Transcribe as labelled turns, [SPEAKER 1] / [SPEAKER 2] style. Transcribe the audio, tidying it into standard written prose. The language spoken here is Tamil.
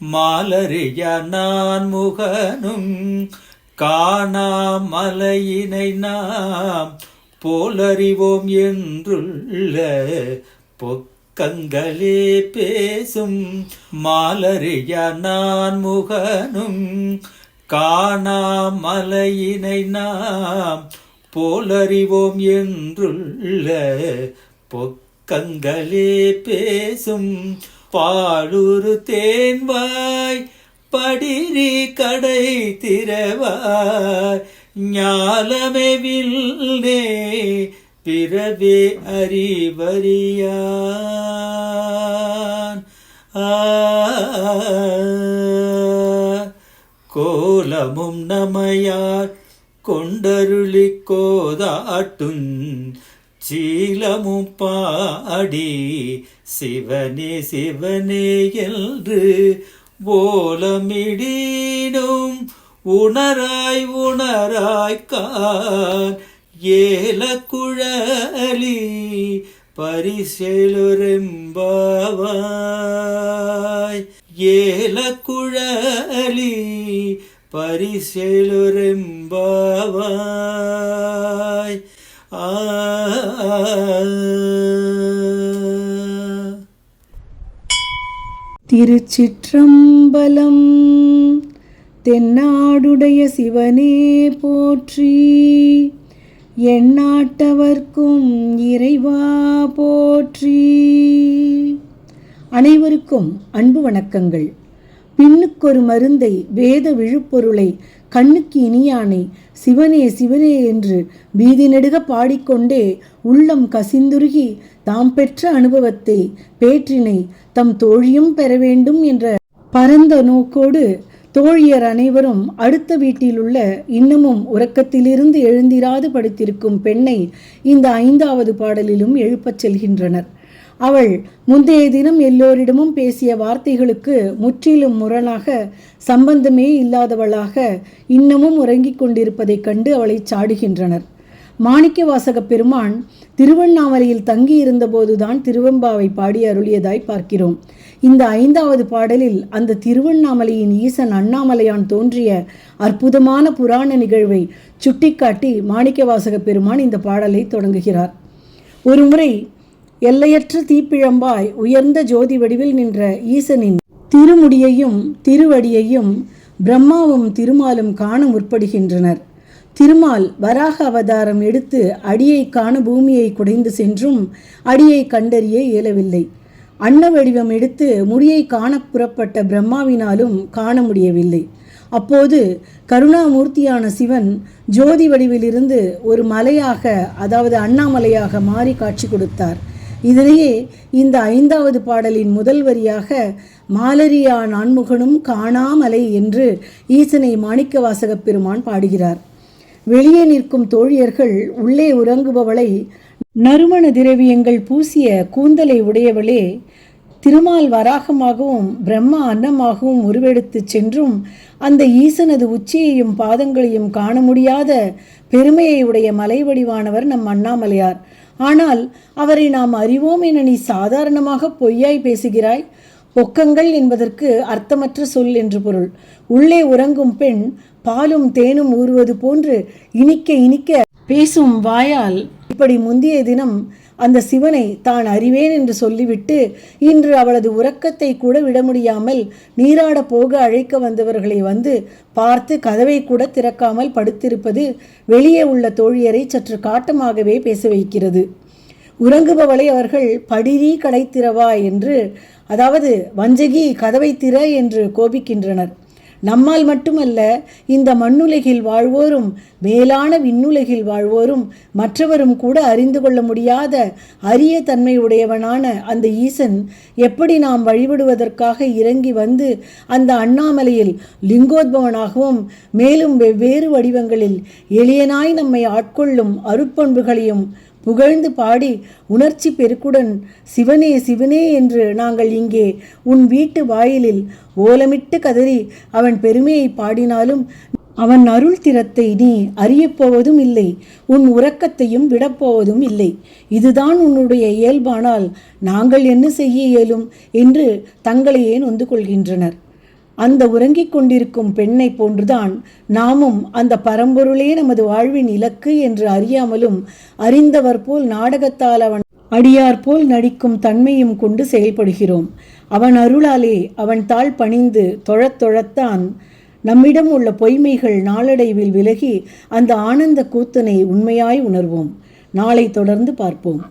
[SPEAKER 1] மாலறிய நான் முகனும் காணாமலையினை நாம் போலறிவோம் என்றுள்ள பொக்கங்களே பேசும். மாலறிய நான் முகனும் காணாமலையினை நாம் போலறிவோம் என்றுள்ள பொக்கங்களே பேசும். பாலுரு தேன்வாய் படிரி கடை திறவாய் ஞாலமே வில்லே பிறவே அறிவறியான். கோலமும் நமையார் கொண்டருளி கோதாட்டுன் சீலமும் பாடி சிவனே சிவனே என்று ஓலமிடீனும் உணராய் உணராய்க்கான் ஏல குழலி பரிசெலுரெம்பாவாய். ஏல குழலி பரிசெலுரெம்பாவாய்.
[SPEAKER 2] திருச்சிற்றம்பலம். தென்னாடுடைய சிவனே போற்றி, எந்நாட்டவர்க்கும் இறைவா போற்றி. அனைவருக்கும் அன்பு வணக்கங்கள். பின்னுக்கொரு மருந்தை வேத விழுப்பொருளை கண்ணுக்கு இனியானை சிவனே சிவனே என்று வீதி நெடுக பாடிக்கொண்டே உள்ளம் கசிந்துருகி தாம் பெற்ற அனுபவத்தை பேற்றினை தம் தோழியும் பெற வேண்டும் என்ற பரந்த நோக்கோடு தோழியர் அனைவரும் அடுத்த வீட்டிலுள்ள இன்னமும் உறக்கத்திலிருந்து எழுந்திராது படுத்திருக்கும் பெண்ணை இந்த 5வது பாடலிலும் எழுப்பச் செல்கின்றனர். அவள் முந்தைய தினம் எல்லோரிடமும் பேசிய வார்த்தைகளுக்கு முற்றிலும் முரணாக சம்பந்தமே இல்லாதவளாக இன்னமும் உறங்கிக் கொண்டிருப்பதைக் கண்டு அவளை சாடுகின்றனர். மாணிக்கவாசக பெருமான் திருவண்ணாமலையில் தங்கியிருந்த போதுதான் திருவெம்பாவை பாடி அருளியதாய் பார்க்கிறோம். இந்த 5வது பாடலில் அந்த திருவண்ணாமலையின் ஈசன் அண்ணாமலையான் தோன்றிய அற்புதமான புராண நிகழ்வை சுட்டிக்காட்டி மாணிக்கவாசக பெருமான் இந்த பாடலை தொடங்குகிறார். ஒருமுறை எல்லையற்ற தீப்பிழம்பாய் உயர்ந்த ஜோதி வடிவில் நின்ற ஈசனின் திருமுடியையும் திருவடியையும் பிரம்மாவும் திருமாலும் காண முற்படுகின்றனர். திருமால் வராக அவதாரம் எடுத்து அடியை காண பூமியை குடைந்து சென்றும் அடியை கண்டறிய இயலவில்லை. அன்ன வடிவம் எடுத்து முடியை காண புறப்பட்ட பிரம்மாவினாலும் காண முடியவில்லை. அப்போது கருணாமூர்த்தியான சிவன் ஜோதி வடிவிலிருந்து ஒரு மலையாக, அதாவது அண்ணாமலையாக மாறி காட்சி கொடுத்தார். இதனையே இந்த 5வது பாடலின் முதல் வரியாக மாலரியா நான்முகனும் காணாமலை என்று ஈசனை மாணிக்கவாசக பெருமான் பாடுகிறார். வெளியே நிற்கும் தோழியர்கள் உள்ளே உறங்குபவளை நறுமண திரவியங்கள் பூசிய கூந்தலை உடையவளே திருமால் வராகமாகவும் பிரம்மா அன்னமாகவும் உருவெடுத்து சென்றும் அந்த ஈசனது உச்சியையும் பாதங்களையும் காண முடியாத பெருமையை உடைய மலை வடிவானவர் நம் அண்ணாமலையார். ஆனால் அவரை நாம் அறிவோம் என நீ சாதாரணமாக பொய்யாய் பேசுகிறாய். பொக்கங்கள் என்பதற்கு அர்த்தமற்ற சொல் என்று பொருள். உள்ளே உறங்கும் பெண் பாலும் தேனும் ஊறுவது போன்று இனிக்க இனிக்க பேசும் வாயால் இப்படி முந்தைய தினம் அந்த சிவனை தான் அறிவேன் என்று சொல்லிவிட்டு இன்று அவளது உறக்கத்தை கூட விட முடியாமல் நீராட போக அழைக்க வந்தவர்களை வந்து பார்த்து கதவை கூட திறக்காமல் படுத்திருப்பது வெளியே உள்ள தோழியரை சற்று காட்டமாகவே பேச வைக்கிறது. உறங்குபவளை அவர்கள் படிரி கடை திறவா என்று, அதாவது வஞ்சகி கதவை திற என்று கோபிக்கின்றனர். நம்மால் மட்டுமல்ல, இந்த மண்ணுலகில் வாழ்வோரும் மேலான விண்ணுலகில் வாழ்வோரும் மற்றவரும் கூட அறிந்து கொள்ள முடியாத அரிய தன்மையுடையவனான அந்த ஈசன் எப்படி நாம் வழிபடுவதற்காக இறங்கி வந்து அந்த அண்ணாமலையில் லிங்கோத்பவனாகவும் மேலும் வெவ்வேறு வடிவங்களில் எளியனாய் நம்மை ஆட்கொள்ளும் அருட்பண்புகளையும் புகழ்ந்து பாடி உணர்ச்சி பெருக்குடன் சிவனே சிவனே என்று நாங்கள் இங்கே உன் வீட்டு வாயிலில் ஓலமிட்டு கதறி அவன் பெருமையை பாடினாலும் அவன் அருள் திறத்தை நீ அறியப்போவதும் இல்லை, உன் உறக்கத்தையும் விடப்போவதும் இல்லை. இதுதான் உன்னுடைய இயல்பானால் நாங்கள் என்ன செய்ய இயலும் என்று தங்களையே நொந்து கொள்கின்றனர். அந்த உறங்கிக் கொண்டிருக்கும் பெண்ணை போன்றுதான் நாமும் அந்த பரம்பொருளே நமது வாழ்வின் இலக்கு என்று அறியாமலும் அறிந்தவர் போல் நாடகத்தால் அவன் அடியார் போல் நடிக்கும் தன்மையும் கொண்டு செயல்படுகிறோம். அவன் அருளாலே அவன் தாழ் பணிந்து தொழத்தான் நம்மிடம் உள்ள பொய்மைகள் நாளடைவில் விலகி அந்த ஆனந்த கூத்தனை உண்மையாய் உணர்வோம். நாளை தொடர்ந்து பார்ப்போம்.